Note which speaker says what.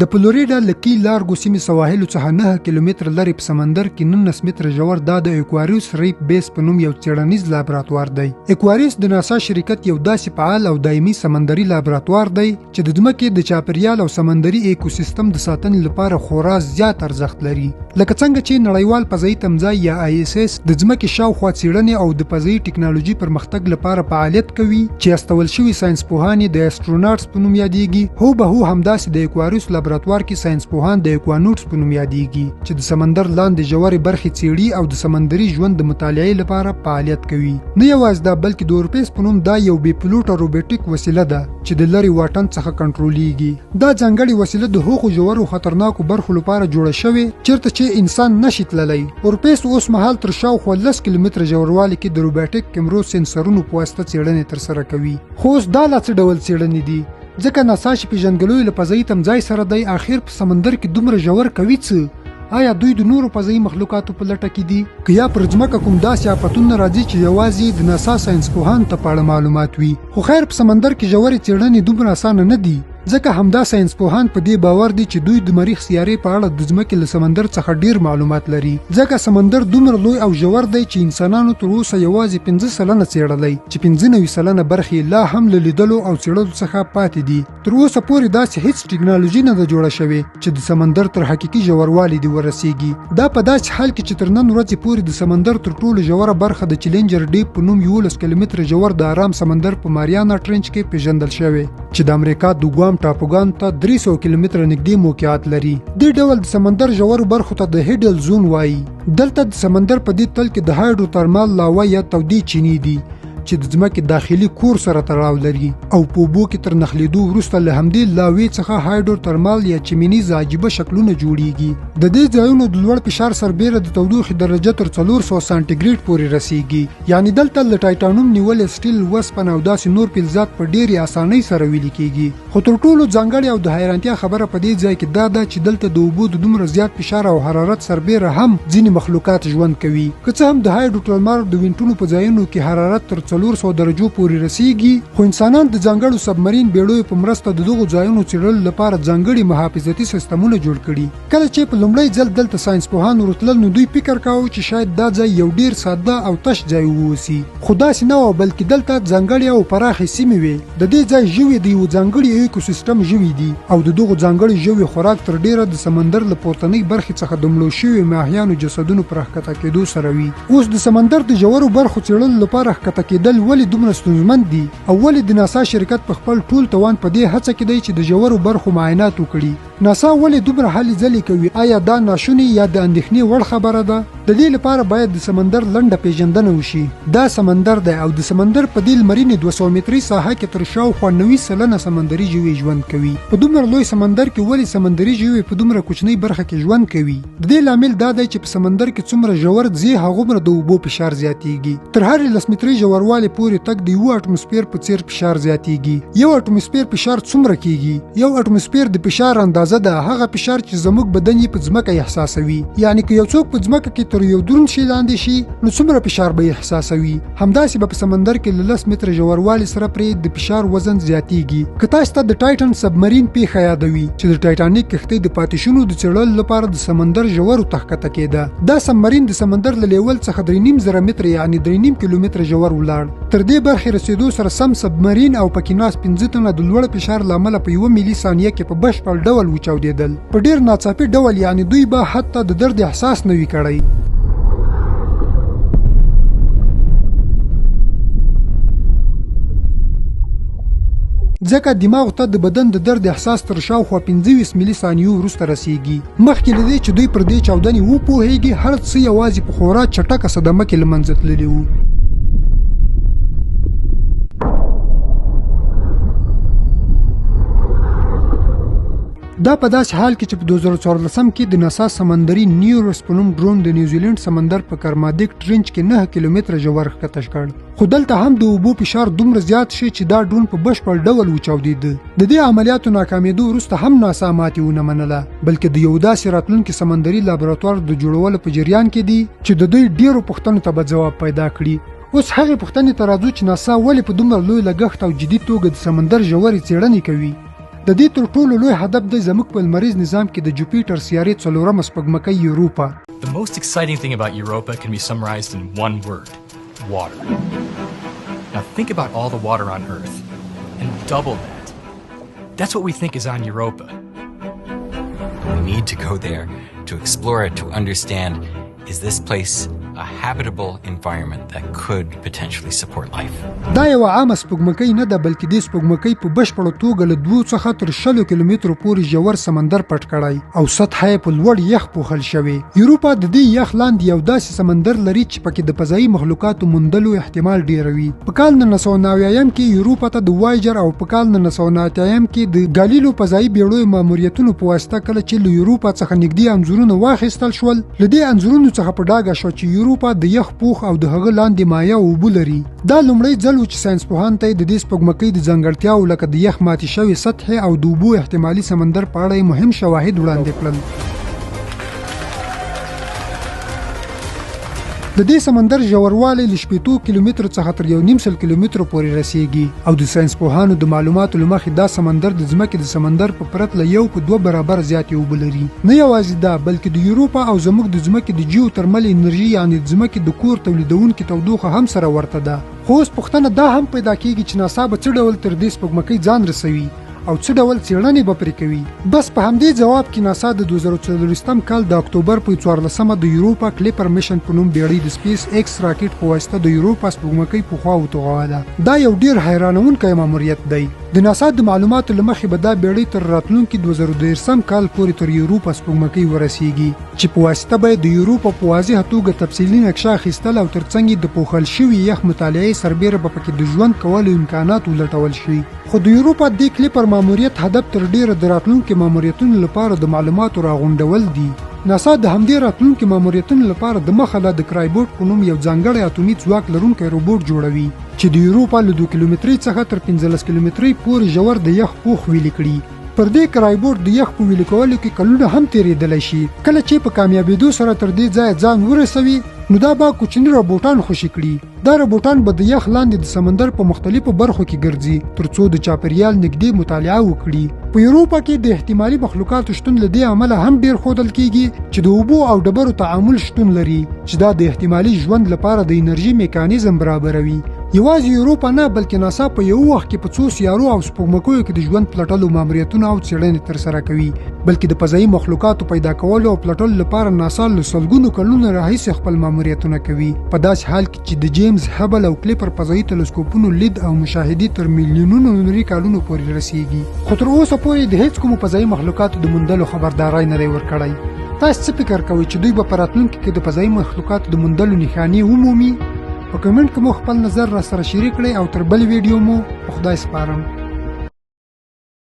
Speaker 1: د فلوریډا لکی لارګو سیمې سواحلو څخه 9 کیلومتر لرې په سمندر کې 19 متره ژور د ایکواریوس ریف بیس په نوم یو څیړنیز لابراتوار دی. ایکواریوس د ناسا شرکت یو داسې فعال او دایمي سمندري لابراتوار دی چې د ځمکې د چاپیریال او سمندري ایکوسیستم د ساتنې لپاره خورا زیات ارزښت لري. لکه څنګه چې نړیوال فضایي تمځای یا ISS د ځمکې شاوخوا څیړنې او د فضایي ټکنالوژي پرمختګ لپاره فعالیت کوي چې استول شوي ساينس پوهان د اسټروناټس په نوم یادېږي، هو به هو همداسې د ایکواریوس لابراتوار کې ساينس پوهان د ایکوانوټس په نوم یادېږي چې د سمندر لاندې ژورې برخې څیړي او د سمندري ژوند د مطالعې لپاره فعالیت کوي. نه یوازې دا بلکې د اورپیس په نوم دا یو بې پلوټه روبوټیک وسیله ده چې د لرې واټن څخه کنټرولېږي. دا ځانګړې وسیله د هغو ژورو خطرناکو برخو لپاره جوړه شوې چیرته چې انسان نشي تللی. اورپیس اوس مهال تر شاوخوا 10 کیلومتره ژوروالي کې د روبوټیک کیمرو سنسرونو په واسطه څیړنې ترسره کوي. خو اوس دا لا څه ډول څیړنې دي؟ ځکه ناسا چې پیژندګلوي له فضایي تمځای سره دی اخر په سمندر کې دومره ژور کوي څه؟ آیا دوی د نورو فضایي مخلوقاتو په لټه کې دي که یا پر ځمکه کوم داسې آفتونه راځي چې یوازې د ناسا ساينس پوهان ته په اړه معلومات وي؟ خو خیر په سمندر کې ژورې څیړنې دومره اسانه نه دي، ځکه همدا ساينس پوهان په دې باور دي چې دوی د مریخ سیارې په اړه د ځمکې له سمندر څخه ډیر معلومات لري، ځکه سمندر دومره لوی او ژور دی چې انسانانو تر اوسه یوازې 15% څیړلی چې 95% برخې لا هم له لیدلو او څیړلو څخه پاتې دي. تر اوسه پورې داسې هیڅ ټکنالوژي نه ده جوړه شوې چې د سمندر تر حقیقي ژوروالي دې ورسیږي. دا په داسې حال کې چې تر نن ورځې پورې د سمندر تر ټولو ژوره برخه د چیلنجر ډیپ په نوم 11 کیلومتره ژور د آرام سمندر په ماریانا ټرنچ کې پیژندل شوی چې د امریکا د ګوام ټاپوګانو ته 300 کیلومتره نږدې موقعیت لري. دې ډول د سمندر ژورو برخو ته د هیډل زون وایي. دلته د سمندر په دې تل کې د هایدروترمال لاوا یا تودې چینې دي چې د ځمکې داخلي کور سره تړاو لري او په اوبو کې تر نخلیدو وروسته له همدې لاوې څخه هایدروترمال یا چمنیز عجیبه شکلونه جوړیږي. د دې ځایونو د لوړ فشار سربیره د تودوخې درجه تر 400 سانتیګریډ پورې رسیږي. یعنی دلته له ټایټانوم نیول سټیل وسپنه او داسې نور فلزات په ډېرې اسانۍ سره ویلې کیږي. خو تر ټولو ځانګړې او د حیرانتیا خبره په دې ځای کې دا ده چې دلته د اوبو د دومره زیات فشار او حرارت سربیره هم ځینې مخلوقات ژوند کوي. که څه هم د هایدروترمال د وینټونو په ځایونو کې حرارت تر 400 درجو پورې رسیږي، خو انسانان د ځانګړو سبمرین بیړیو په مرسته د دغو ځایونو څیړلو لپاره ځانګړي محافظتي سیستمونه جوړ کړي. کله چې په لومړي ځل دلته ساينس پوهان ورتلل نو دوی فکر کاوه چې شاید دا ځای یو ډیر ساده او تش ځای ووسی، خو داسې نه و، بلکې دلته ځانګړي او پراخې سیمې وي. د دې ځای ژوي د یو ځانګړي ایکوسیستم ژوي دي او د دغو ځانګړي ژوي خوراک تر ډیره د سمندر له پورتنۍ برخې څخه د مړو شویو ماهیانو جسدونو پر ښکته کېدو سره وي. اوس د سمندر د ژورو برخو څیړلو لپاره ښکته کېدل ولې دومره ستونزمن دي او ولې د ناسا شرکت په خپل ټول توان په دې هڅه کې دی چې د ژورو برخو معاینات وکړي؟ ناسا ولې دومره هلې ځلې کوي؟ آیا دا ناشونې یا د اندېښنې وړ خبره ده؟ د دې لپاره باید د سمندر لنډه پیژندنه وشي. دا سمندر دی او د سمندر په دې لمرینې 200 متري ساحه کې تر شاوخوا 90% سمندري ژوي ژوند کوي. په دومره لوی سمندر کې ولې سمندري ژوي په دومره کوچنۍ برخه کې ژوند کوي؟ د دې لامل دا دی چې په سمندر کې څومره ژور ځي هغومره د اوبو فشار زیاتیږي. تر هر 10 متري ژوروالی پورې تک د یو اټموسفیر په څیر فشار زیاتیږي. یو اټموسفیر فشار څومره کیږي؟ یو اټموسفیر د فشار اندازه ده، هغه فشار چې زموږ بدن یې په ځمکه احساسوي. یعنی که یو څوک په ځمکه کې تر یو دروند شي لاندې شي نو څومره فشار به احساسوي، همداسې به په سمندر کې له 10 متره ژوروالي سره پرې د فشار وزن زیاتیږي. که تاسو ته د ټایټن سبمرین پیښه یادوي چې د ټایټانیک کښتۍ د پاتې شونو د څیړلو لپاره د سمندر ژورو ته ښکته کېده، دا سبمرین د سمندر له لیول څخه 3.5 متره یعنی 3.5 کیلومتره ژور ولاړ. تر دې برخې رسیدو سره سم سبمرین او پکې ناست 15 تنه د لوړ فشار له امله په 1 ملي ثانیه کې په بشپړ ډول وچاودېدل، په ډیر ناڅاپي ډول، یعنی دوی به حتی د درد احساس نه وي کړی. ځکه دماغ ته د بدن د درد احساس تر شاوخوا 25 ملي ثانیو وروسته رسیږي. مخکې له دې چې دوی پر دې چاودنې وپوهیږي هر څه یوازې په خورا چټکه صدمه کې له منځه تللي وو. دا په داسې حال کې چې په 2014 کې د ناسا سمندري نیورس په نوم ډرون د نیوزیلند سمندر په کرمادیک ټرنچ کې 9 کیلومتره ژور ښکته کړ. خو دلته هم د اوبو فشار دومره زیات شي چې دا ډرون په بشپړ ډول وچاودېده. د دې عملیاتو ناکامېدو وروسته هم ناسا ماتې ونه منله، بلکې د یو داسې راتلونکي سمندري لابراتوار د جوړولو په جریان کې دي چې د دوی ډیرو پوښتنو ته به ځواب پیدا کړي. اوس هغې پوښتنې ته راځو چې ناسا ولې په دومره لوی لګښت او جدي توګه د سمندر ژورې څیړنې کوي. د دې تر ټولو لوی هدف دی زموږ په لمریز نظام کې د جوپیټر سیارې څلورمه سپوږمکۍ یوروپا.
Speaker 2: The most exciting thing about Europa can be summarized in one word: water. Now think about all the water on Earth and double that. That's what we think is on Europa.
Speaker 3: We need to go there to explore it, to understand, is this place a habitable environment that could potentially support life?
Speaker 1: دا یو عامه سپوږمکۍ نه ده، بلکې دې سپوږمکۍ په بشپړه توګه له 2 څخه تر 100 کیلومترو پورې ژور سمندر پټ کړی او سطحه یې په لوړ یخ پوښل شوې. یوروپا د دې یخ لاندې یو داسې سمندر لري چې پکې د فضایي مخلوقاتو موندلو احتمال ډیروي. په کال 1990 کې یوروپا ته د وایجر او په کال 1990 کې د ګالیلو فضایي بیړیو ماموریتونو په واسطه کله چې له یوروپا څخه نږدې انځورونه واخیستل شول، له دې انځورونو څخه په ډاګه شو چې یوروپا د یخ پوخ او د هغه لاندې مایع اوبه لري. دا لومړی ځل و چې ساینسپوهان ته د دې سپوږمکۍ د ځانګړتیاو لکه د یخ ماتې شوې سطحې او د اوبو احتمالي سمندر په اړه مهم شواهد وړاندې کړل. د دې سمندر ژوروالی له 80 کیلومترو څخه تر 1.5 کیلومترو پورې رسیږي او د ساینسپوهانو د معلوماتو له مخې دا سمندر د ځمکې د سمندر په پرتله 1 په 2 برابر زیاتې اوبه لري. نه یوازې دا، بلکې د یوروپا او زموږ د ځمکې د جیو ترمل انرژي یعنې د ځمکې د کور تولیدونکې تودوخه هم سره ورته ده. خو اوس پوښتنه دا هم پیدا کیږي چې ناسا به څه ډول تر دې سپوږمکۍ ځان رسوي او څه ډول څیړنې به پرې کوي. بس په همدې جواب کې ناسا د 2024 کال د اکتوبر په 14مه د یوروپا کلیپر میشن په نوم بیړۍ د سپیس ایکس راکټ په واسطه د یوروپا سپوږمکۍ په خوا وتوغوله. دا یو ډیر حیرانونکی ماموریت دی. د ناسا د معلوماتو له مخې به دا بیړۍ تر راتلونکي 2023 کال پورې تر یوروپا سپوږمکۍ ورسیږي چې په واسطه به د یوروپا په واضحه توګه تفصیلي نقشه اخیستل او ترڅنګ د پوښل شوي یخ مطالعې سربیره به پکې د ژوند کولو امکانات ولټول شي. خو د یوروپا د کلیپر ماموریت هدف تر ډیره د راتلونکي ماموریتونو لپاره د معلوماتو راغونډول دي. ناسا د همدې راتلونکي ماموریتونو لپاره د مخه د کرایبورډ په نوم یو ځانګړی اتومي ځواک لرونکی روبوټ جوړوي چې د یوروپا له 2 کیلومترۍ څخه تر 15 کیلومترۍ پورې ژور د یخ پوښ ویلي کړي. پر دې کرایبورډ د یخ په ویلي کولو کې کلونه هم تیریدلی شي. کله چې په کامیابېدو سره تر دې ځایه ځان ورسوي نو دا به کوچني روبوټان خوشي کړي. دا روبوټان به د یخ لاندې د سمندر په مختلفو برخو کې ګرځي ترڅو د چاپیریال نږدې مطالعه وکړي. په یوروپا کې د احتمالي مخلوقاتو شتون له دې امله هم ډیر ښودل کیږي چې د اوبو او ډبرو تعامل شتون لري چې دا د احتمالي ژوند لپاره د انرژي میکانیزم برابروي. یوازې یوروپا نه، بلکې ناسا په یو وخت کې په 2 سیارو او سپوږمکیو کې د ژوند پلټلو ماموریتونه او څیړنې ترسره کوي. بلکې د فضایي مخلوقاتو پیدا کولو او پلټلو لپاره ناسا له سلګونو کلونو راهیسې خپل ماموریتونه کوي. په داسې حال کې چې د جیمز هبل او کلیپر فضایي تلسکوپونو لید او مشاهدې تر میلیونونو نوري کالونو پورې رسیږي، خو تر اوسه پورې د هیڅ کومو فضایي مخلوقاتو د موندلو خبرداری نه دی ورکړی. تاسو څه فکر کوئ چې دوی به په راتلونکي کې د فضایي مخلوقاتو د موندلو نښانې ومومي؟ په کمنټ کې مو خپل نظر را سره شریک کړئ او تر بل ویډیو مو په خدای سپارم.